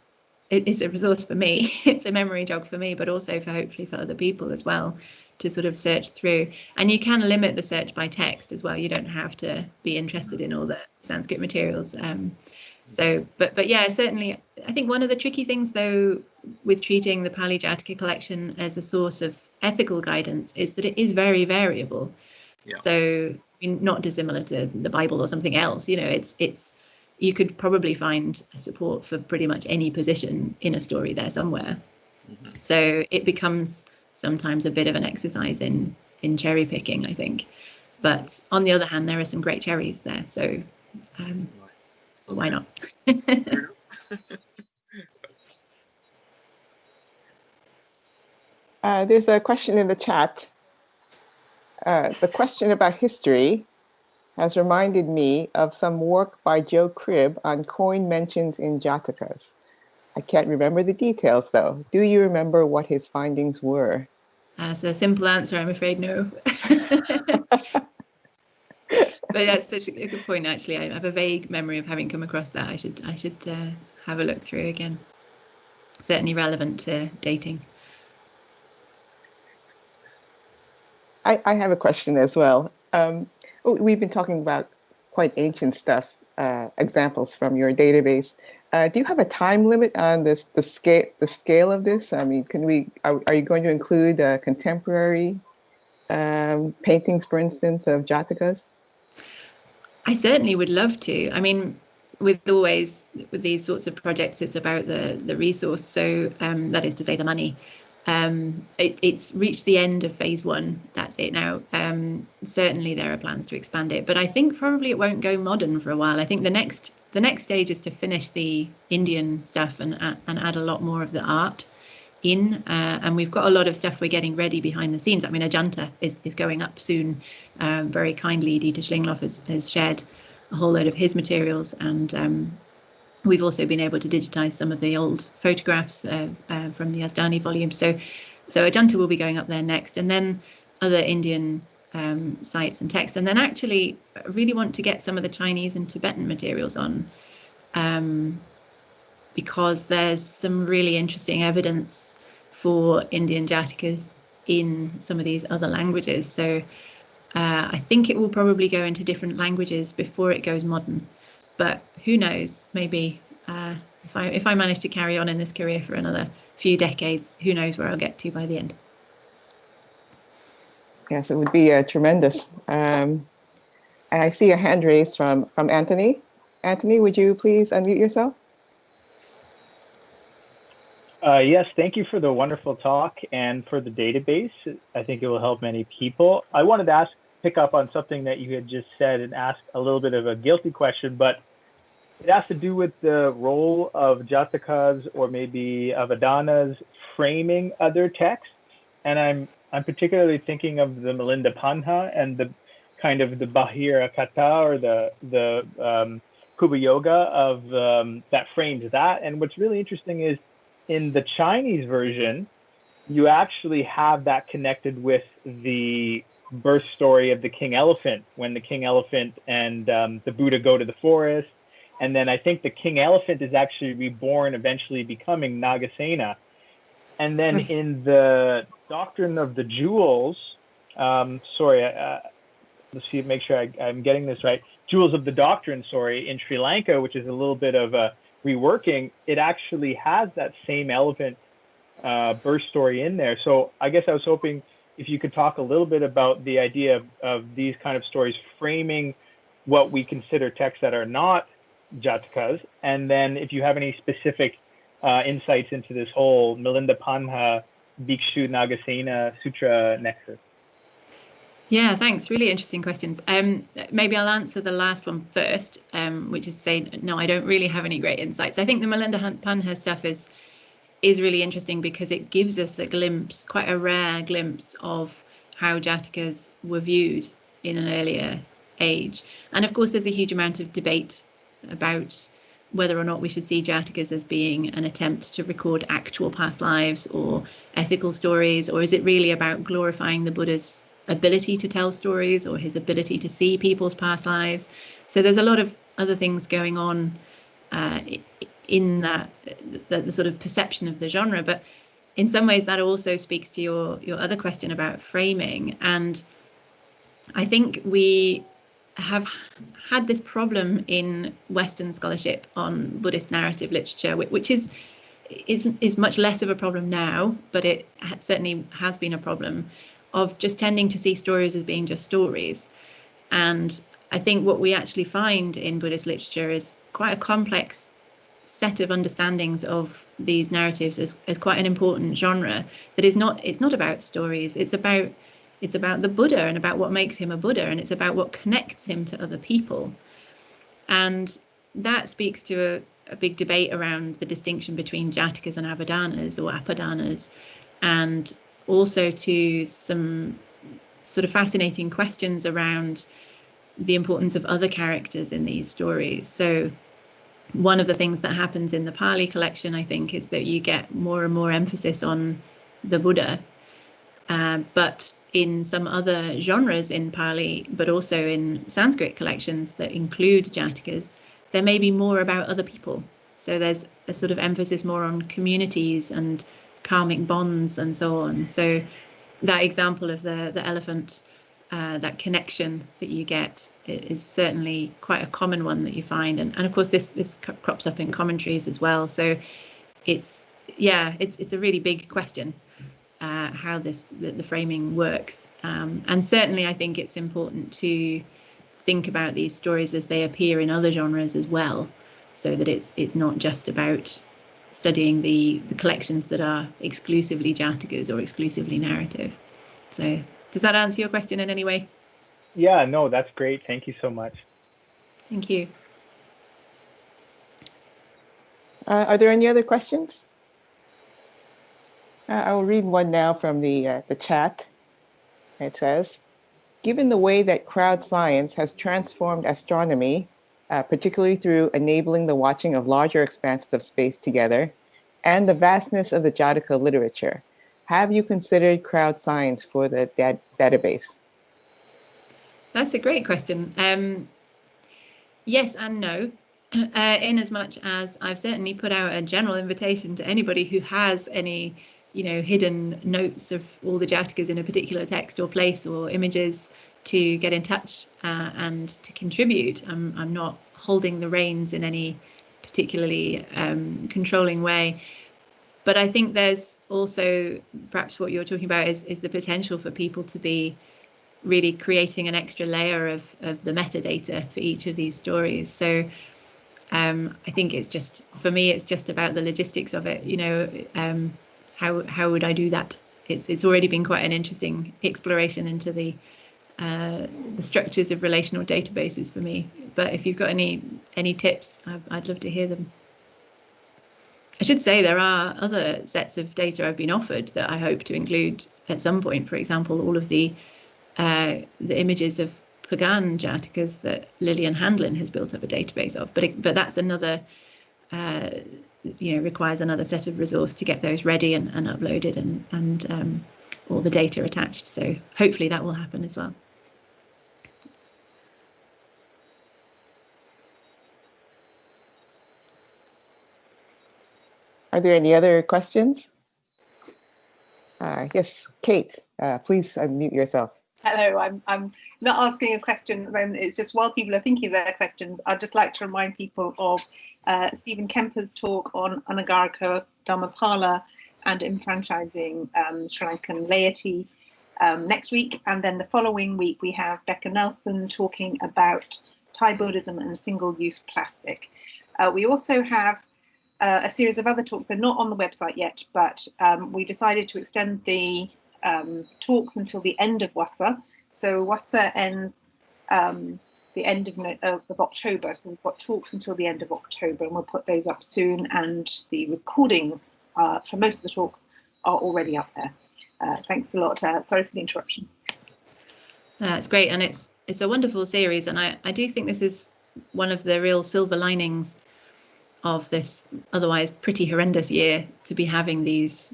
It is a resource for me. It's a memory jog for me, but also for hopefully for other people as well, to sort of search through. And you can limit the search by text as well. You don't have to be interested in all the Sanskrit materials. But yeah, certainly, I think one of the tricky things, though, with treating the Pali Jātaka collection as a source of ethical guidance is that it is very variable. Yeah. So, I mean, not dissimilar to the Bible or something else. You know, it's you could probably find support for pretty much any position in a story there somewhere. Mm-hmm. So it becomes sometimes a bit of an exercise in cherry picking, I think. But on the other hand, there are some great cherries there. So why not? There's a question in the chat. The question about history has reminded me of some work by Joe Cribb on coin mentions in Jātakas. I can't remember the details, though. Do you remember what his findings were? As a simple answer, I'm afraid no. But that's such a good point, actually. I have a vague memory of having come across that. I should have a look through again. Certainly relevant to dating. I have a question as well. We've been talking about quite ancient stuff, examples from your database. Do you have a time limit on the scale of this? I mean, are you going to include contemporary paintings, for instance, of Jātakas? I certainly would love to. I mean, with these sorts of projects, it's about the resource. So that is to say, the money. It's reached the end of phase 1. That's it now. Certainly there are plans to expand it, but I think probably it won't go modern for a while. I think the next stage is to finish the Indian stuff and add a lot more of the art in. And we've got a lot of stuff we're getting ready behind the scenes. I mean, Ajanta is going up soon. Very kindly, Dieter Schlingloff has shared a whole load of his materials, and we've also been able to digitize some of the old photographs from the Yazdani volume. So Ajanta will be going up there next, and then other Indian sites and texts. And then actually, I really want to get some of the Chinese and Tibetan materials on, because there's some really interesting evidence for Indian Jātakas in some of these other languages. So I think it will probably go into different languages before it goes modern. But who knows, maybe if I manage to carry on in this career for another few decades, who knows where I'll get to by the end. Yes, it would be tremendous. And I see a hand raised from Anthony. Anthony, would you please unmute yourself? Yes, thank you for the wonderful talk and for the database. I think it will help many people. I wanted to pick up on something that you had just said and ask a little bit of a guilty question, but it has to do with the role of Jātakas or maybe Avadanas framing other texts. And I'm particularly thinking of the Milinda Panha and the kind of the Bahira Kata or the Kuba Yoga of that frames that. And what's really interesting is in the Chinese version, you actually have that connected with the birth story of the king elephant, when the king elephant and the Buddha go to the forest. And then I think the king elephant is actually reborn, eventually becoming Nagasena. And then in the doctrine of the jewels, let's see, make sure I'm getting this right. Jewels of the Doctrine, in Sri Lanka, which is a little bit of a reworking, it actually has that same elephant birth story in there. So I guess I was hoping if you could talk a little bit about the idea of these kind of stories framing what we consider texts that are not Jātakas, and then if you have any specific insights into this whole Milinda Panha Bhikshu Nagasena Sutra nexus. Yeah, thanks. Really interesting questions. Maybe I'll answer the last one first, which is to say, no, I don't really have any great insights. I think the Milinda Panha stuff is really interesting because it gives us a glimpse, quite a rare glimpse of how Jātakas were viewed in an earlier age. And of course, there's a huge amount of debate about whether or not we should see Jātakas as being an attempt to record actual past lives or ethical stories, or is it really about glorifying the Buddha's ability to tell stories or his ability to see people's past lives? So there's a lot of other things going on in that the sort of perception of the genre, but in some ways that also speaks to your other question about framing. And I think we have had this problem in Western scholarship on Buddhist narrative literature, which is much less of a problem now, but it certainly has been a problem, of just tending to see stories as being just stories. And I think what we actually find in Buddhist literature is quite a complex set of understandings of these narratives as quite an important genre that it's not about stories, it's about the Buddha and about what makes him a Buddha, and it's about what connects him to other people. And that speaks to a big debate around the distinction between Jātakas and Avadanas or Apadanas, and also to some sort of fascinating questions around the importance of other characters in these stories. So one of the things that happens in the Pali collection, I think, is that you get more and more emphasis on the Buddha. But in some other genres in Pali, but also in Sanskrit collections that include Jātakas, there may be more about other people. So there's a sort of emphasis more on communities and karmic bonds and so on. So that example of the elephant, that connection that you get is certainly quite a common one that you find. And of course, this crops up in commentaries as well. So it's a really big question, how the framing works. And certainly I think it's important to think about these stories as they appear in other genres as well, so that it's not just about studying the collections that are exclusively Jātakas or exclusively narrative. So does that answer your question in any way? Yeah, no, that's great. Thank you so much. Thank you. Are there any other questions? I will read one now from the chat. It says, given the way that crowd science has transformed astronomy, particularly through enabling the watching of larger expanses of space together, and the vastness of the Jataka literature, have you considered crowd science for the database? That's a great question. Yes and no, in as much as I've certainly put out a general invitation to anybody who has any hidden notes of all the Jātakas in a particular text or place or images to get in touch and to contribute. I'm not holding the reins in any particularly controlling way. But I think there's also, perhaps what you're talking about is the potential for people to be really creating an extra layer of the metadata for each of these stories. So I think it's just, for me, it's just about the logistics of it. You know, how would I do that? It's already been quite an interesting exploration into the structures of relational databases for me. But if you've got any tips, I'd love to hear them. I should say there are other sets of data I've been offered that I hope to include at some point. For example, all of the images of Pagan Jātakas that Lillian Handlin has built up a database of. But that's another, requires another set of resource to get those ready and uploaded and all the data attached. So hopefully that will happen as well. Are there any other questions? Yes, Kate, please unmute yourself. Hello, I'm not asking a question at the moment. It's just while people are thinking of their questions, I'd just like to remind people of Stephen Kemper's talk on Anagarika Dhammapala and enfranchising Sri Lankan laity next week. And then the following week, we have Becca Nelson talking about Thai Buddhism and single-use plastic. We also have a series of other talks. They're not on the website yet, but we decided to extend the talks until the end of Wasa. So Wasa ends the end of October. So we've got talks until the end of October, and we'll put those up soon. And the recordings for most of the talks are already up there. Thanks a lot. Sorry for the interruption. That's great, and it's a wonderful series, and I do think this is one of the real silver linings of this otherwise pretty horrendous year, to be having these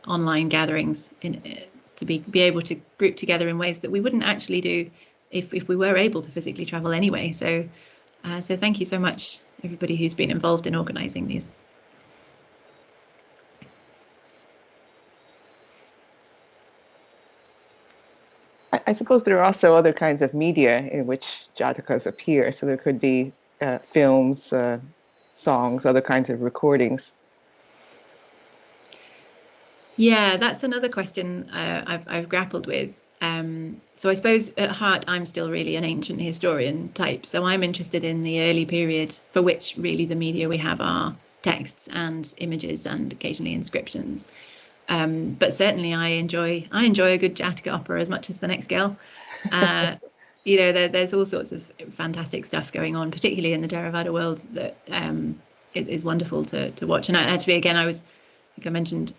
online gatherings, to be able to group together in ways that we wouldn't actually do if we were able to physically travel anyway. So thank you so much, everybody who's been involved in organising these. I suppose there are also other kinds of media in which Jātakas appear. So there could be films, songs, other kinds of recordings. Yeah, that's another question I've grappled with. So I suppose at heart, I'm still really an ancient historian type. So I'm interested in the early period, for which really the media we have are texts and images and occasionally inscriptions. But certainly I enjoy a good Jataka opera as much as the next girl. There's all sorts of fantastic stuff going on, particularly in the Theravada world, that it is wonderful to watch. And I think I mentioned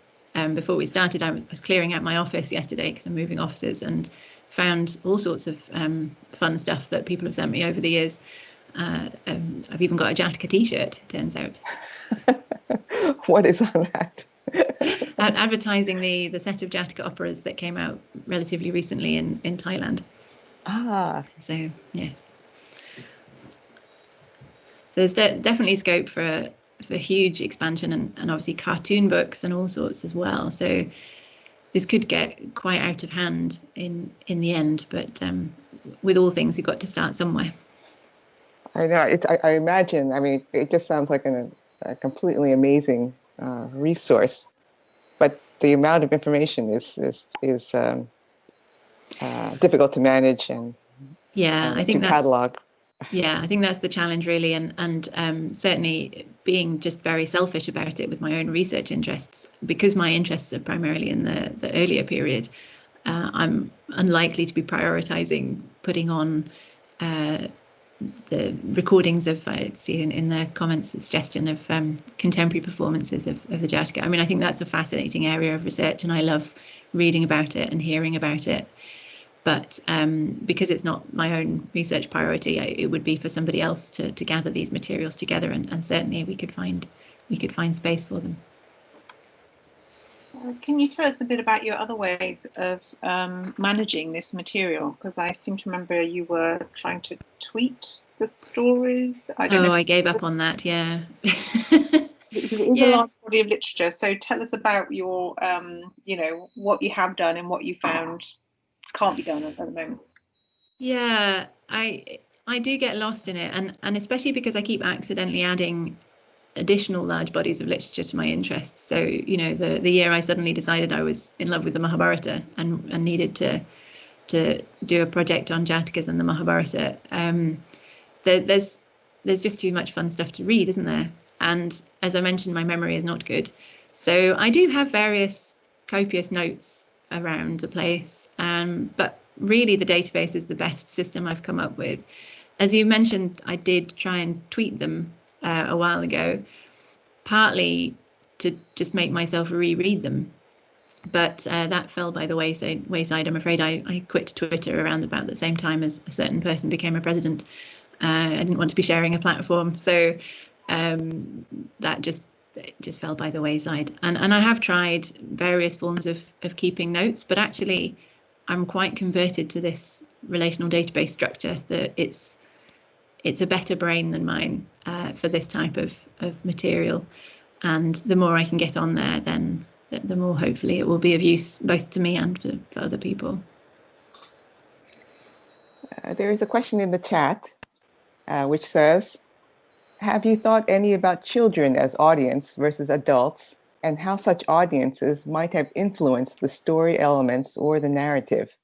before we started, I was clearing out my office yesterday because I'm moving offices, and found all sorts of fun stuff that people have sent me over the years. I've even got a Jataka t-shirt, it turns out. What is on that? Advertising the set of Jataka operas that came out relatively recently in Thailand. So yes, so there's definitely scope for huge expansion, and obviously cartoon books and all sorts as well. So this could get quite out of hand in the end, but with all things, you've got to start somewhere. I know. I imagine. I mean, it just sounds like a completely amazing resource, but the amount of information is difficult to manage and I think to catalog. Yeah, I think that's the challenge really, and certainly being just very selfish about it with my own research interests, because my interests are primarily in the earlier period. I'm unlikely to be prioritizing putting on the recordings of, I see in the comments, a suggestion of contemporary performances of the Jātaka. I mean, I think that's a fascinating area of research, and I love reading about it and hearing about it. But because it's not my own research priority, it would be for somebody else to gather these materials together, and certainly we could find space for them. Can you tell us a bit about your other ways of managing this material? Because I seem to remember you were trying to tweet the stories. I gave up on that. Yeah. It is a large body of literature. So tell us about your, what you have done and what you found can't be done at the moment. Yeah, I I do get lost in it, and especially because I keep accidentally adding additional large bodies of literature to my interests. So, you know, the year I suddenly decided I was in love with the Mahabharata and needed to do a project on Jātakas and the Mahabharata, there's just too much fun stuff to read, isn't there? And as I mentioned, my memory is not good. So I do have various copious notes around the place, but really the database is the best system I've come up with. As you mentioned, I did try and tweet them a while ago, partly to just make myself reread them. But that fell by the wayside. I'm afraid I quit Twitter around about the same time as a certain person became a president. I didn't want to be sharing a platform, so that just fell by the wayside. And I have tried various forms of keeping notes, but actually I'm quite converted to this relational database structure, that it's a better brain than mine for this type of material. And the more I can get on there, then the more hopefully it will be of use both to me and for other people. There is a question in the chat which says, have you thought any about children as audience versus adults, and how such audiences might have influenced the story elements or the narrative?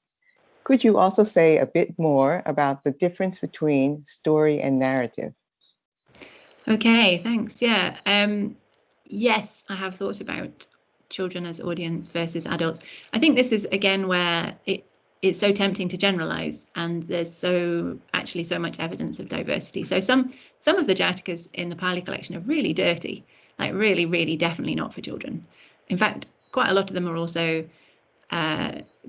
Could you also say a bit more about the difference between story and narrative? Okay, thanks. Yeah. Yes, I have thought about children as audience versus adults. I think this is again where it's so tempting to generalize, and there's so much evidence of diversity. So some of the Jātakas in the Pali collection are really dirty, like really, really definitely not for children. In fact, quite a lot of them are also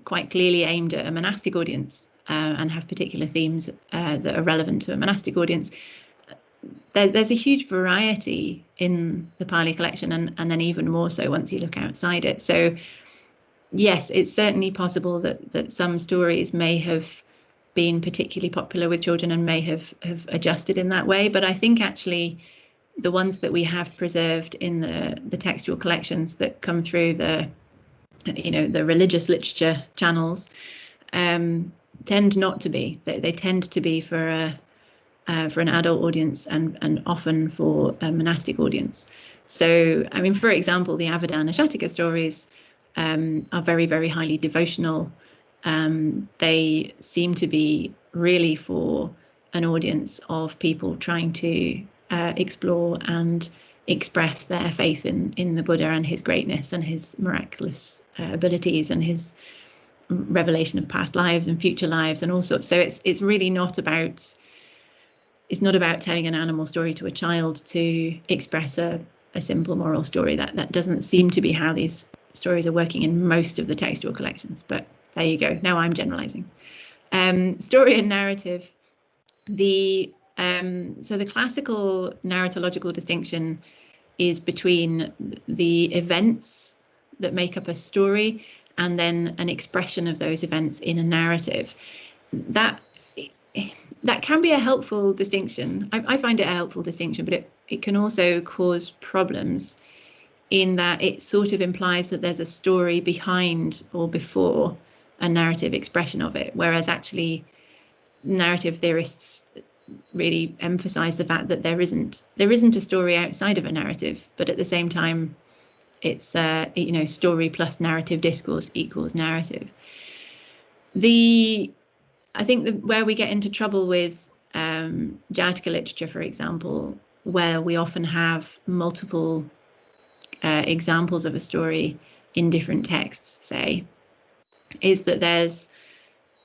quite clearly aimed at a monastic audience and have particular themes that are relevant to a monastic audience. There's a huge variety in the Pali collection, and then even more so once you look outside it. So yes, it's certainly possible that some stories may have been particularly popular with children and may have adjusted in that way. But I think actually the ones that we have preserved in the textual collections that come through the religious literature channels tend not to be. They tend to be for an adult audience and often for a monastic audience. So, I mean, for example, the Avadana Jātaka stories are very, very highly devotional. They seem to be really for an audience of people trying to explore and express their faith in the Buddha and his greatness and his miraculous abilities and his revelation of past lives and future lives and all sorts. So it's really not about telling an animal story to a child to express a simple moral story. That doesn't seem to be how these stories are working in most of the textual collections, but there you go. Now I'm generalizing. Story and narrative. So the classical narratological distinction is between the events that make up a story and then an expression of those events in a narrative. That can be a helpful distinction. I find it a helpful distinction, but it can also cause problems in that it sort of implies that there's a story behind or before a narrative expression of it, whereas actually narrative theorists really emphasize the fact that there isn't a story outside of a narrative, but at the same time it's story plus narrative discourse equals narrative. I think where we get into trouble with Jātaka literature, for example, where we often have multiple examples of a story in different texts, say, is that there's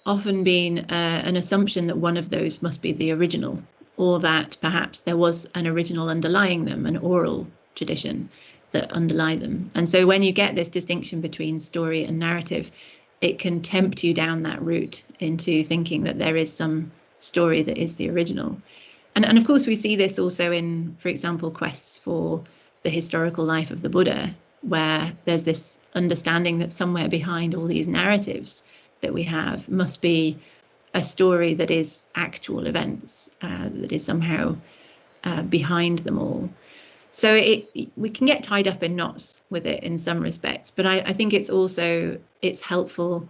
often been an assumption that one of those must be the original, or that perhaps there was an original underlying them, an oral tradition that underlie them. And so when you get this distinction between story and narrative, it can tempt you down that route into thinking that there is some story that is the original. And of course, we see this also in, for example, quests for the historical life of the Buddha, where there's this understanding that somewhere behind all these narratives that we have must be a story that is actual events, that is somehow behind them all. So we can get tied up in knots with it in some respects, but I think it's helpful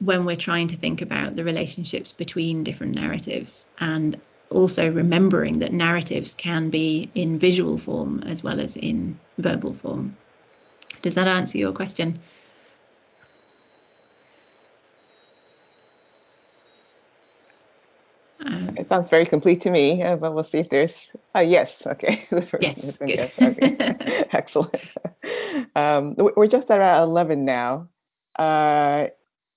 when we're trying to think about the relationships between different narratives and also remembering that narratives can be in visual form as well as in verbal form. Does that answer your question? It sounds very complete to me, but we'll see if there's yes. Okay, the first yes, good. Yes. Okay. Excellent. We're just at 11 now.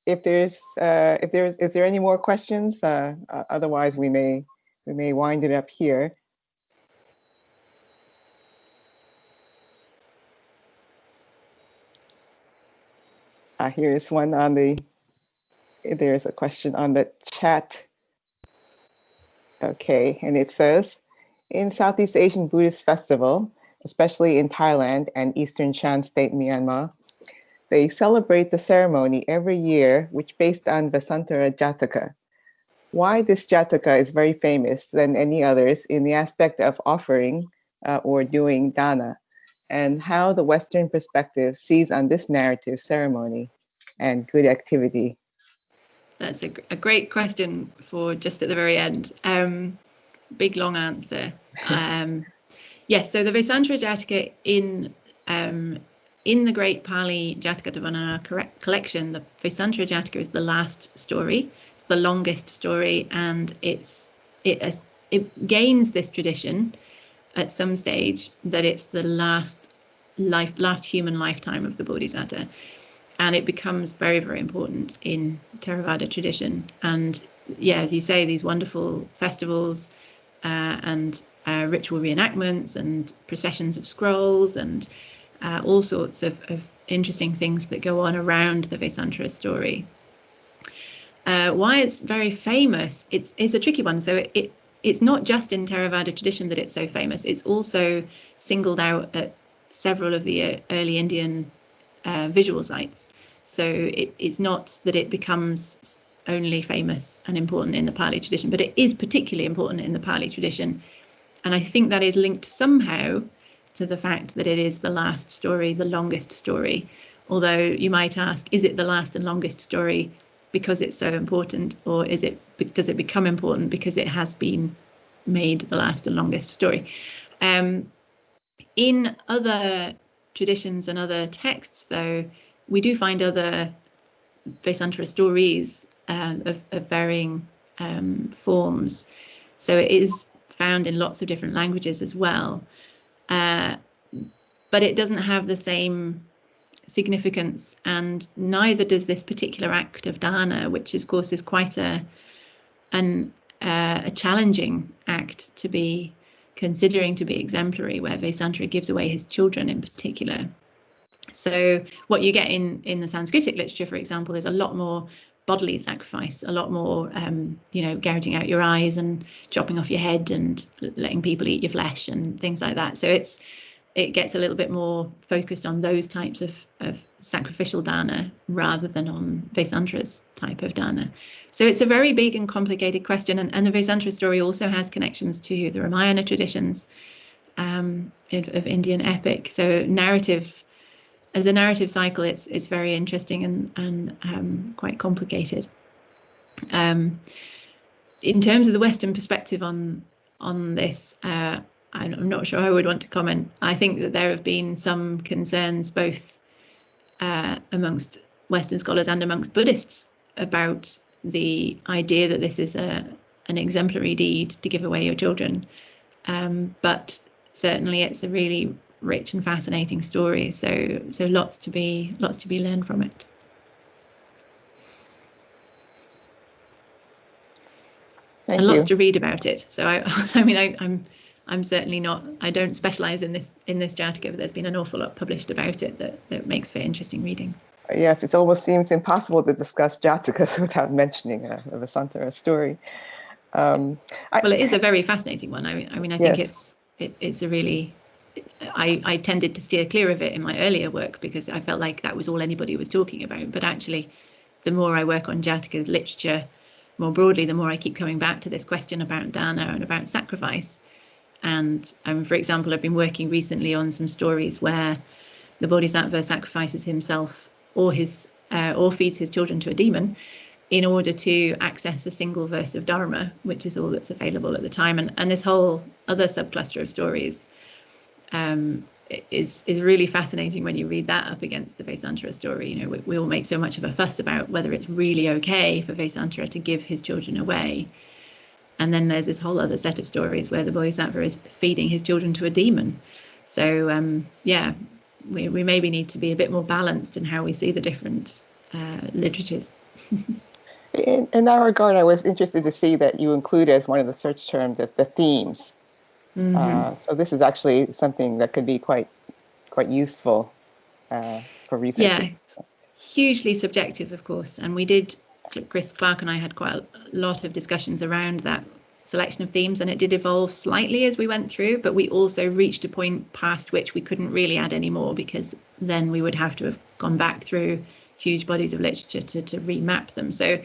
Is there any more questions? Otherwise, we may wind it up here. Here is one on the. There's a question on the chat. Okay, and it says, in Southeast Asian Buddhist festival, especially in Thailand and Eastern Shan State, Myanmar, they celebrate the ceremony every year, which based on Vasantara Jataka. Why this Jataka is very famous than any others in the aspect of offering or doing dana, and how the Western perspective sees on this narrative ceremony and good activity. That's a great question for just at the very end. Big long answer. Yes, so the Vasantara Jataka in the Great Pali Jātaka of Punaka collection, the Vasantara Jataka is the last story. It's the longest story, and it gains this tradition at some stage that it's the last human lifetime of the Bodhisattva. And it becomes very, very important in Theravada tradition. And yeah, as you say, these wonderful festivals and ritual reenactments and processions of scrolls and all sorts of interesting things that go on around the Vasantara story. Why it's very famous, it's a tricky one. So it's not just in Theravada tradition that it's so famous. It's also singled out at several of the early Indian visual sites. So it's not that it becomes only famous and important in the Pali tradition, but it is particularly important in the Pali tradition. And I think that is linked somehow to the fact that it is the last story, the longest story. Although you might ask, is it the last and longest story because it's so important, or does it become important because it has been made the last and longest story? In other traditions and other texts, though, we do find other Vasantara stories of varying forms. So it is found in lots of different languages as well. But it doesn't have the same significance, and neither does this particular act of dana, which of course is quite a challenging act to be considering to be exemplary, where Vasantara gives away his children in particular. So what you get in the Sanskritic literature, for example, is a lot more bodily sacrifice, a lot more, gouging out your eyes and chopping off your head and letting people eat your flesh and things like that. So it gets a little bit more focused on those types of sacrificial dana rather than on Vasantara's type of dana. So it's a very big and complicated question. And the Vasantara story also has connections to the Ramayana traditions of Indian epic. So as a narrative cycle, it's very interesting and quite complicated. In terms of the Western perspective on this, I'm not sure I would want to comment. I think that there have been some concerns both amongst Western scholars and amongst Buddhists about the idea that this is an exemplary deed to give away your children. But certainly it's a really rich and fascinating story. So lots to be learned from it. Thank and lots you. to read about it. So I'm certainly not, I don't specialize in this Jātaka, but there's been an awful lot published about it that makes for interesting reading. Yes, it almost seems impossible to discuss Jātakas without mentioning a Vasantara story. Well, it is a very fascinating one. I think yes. it's a really, I tended to steer clear of it in my earlier work because I felt like that was all anybody was talking about. But actually, the more I work on Jātaka literature more broadly, the more I keep coming back to this question about dana and about sacrifice. And for example, I've been working recently on some stories where the Bodhisattva sacrifices himself or feeds his children to a demon, in order to access a single verse of Dharma, which is all that's available at the time. And this whole other subcluster of stories is really fascinating when you read that up against the Vesantara story. You know, we all make so much of a fuss about whether it's really okay for Vesantara to give his children away. And then there's this whole other set of stories where the Bodhisattva is feeding his children to a demon. So yeah, we maybe need to be a bit more balanced in how we see the different literatures. In that regard, I was interested to see that you include as one of the search terms the themes. So this is actually something that could be quite useful for researchers. Yeah, hugely subjective, of course. And we did, Chris Clark and I had quite a lot of discussions around that selection of themes, and it did evolve slightly as we went through, but we also reached a point past which we couldn't really add any more, because then we would have to have gone back through huge bodies of literature to remap them. So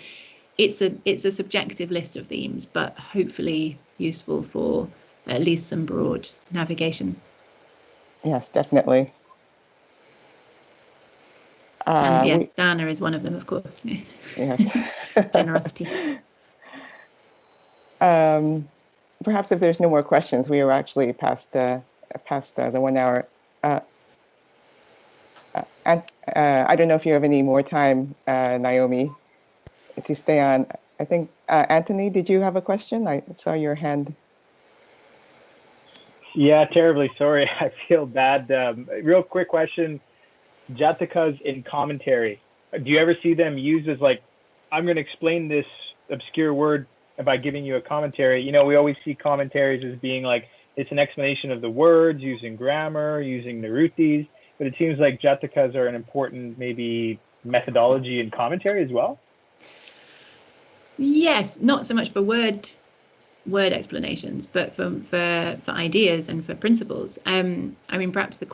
it's a subjective list of themes, but hopefully useful for at least some broad navigations. Yes, definitely. And yes, Dana is one of them, of course. Yes. Generosity. Perhaps if there's no more questions, we are actually past the 1 hour. And I don't know if you have any more time, Naomi, to stay on. I think, Anthony, did you have a question? I saw your hand. Yeah, terribly sorry. I feel bad. Real quick question. Jātakas in commentary. Do you ever see them used as like, I'm going to explain this obscure word by giving you a commentary? You know, we always see commentaries as being like, it's an explanation of the words, using grammar, using Nirutis, but it seems like Jātakas are an important maybe methodology in commentary as well. Yes, not so much for word explanations, but for ideas and for principles. I mean, perhaps the quick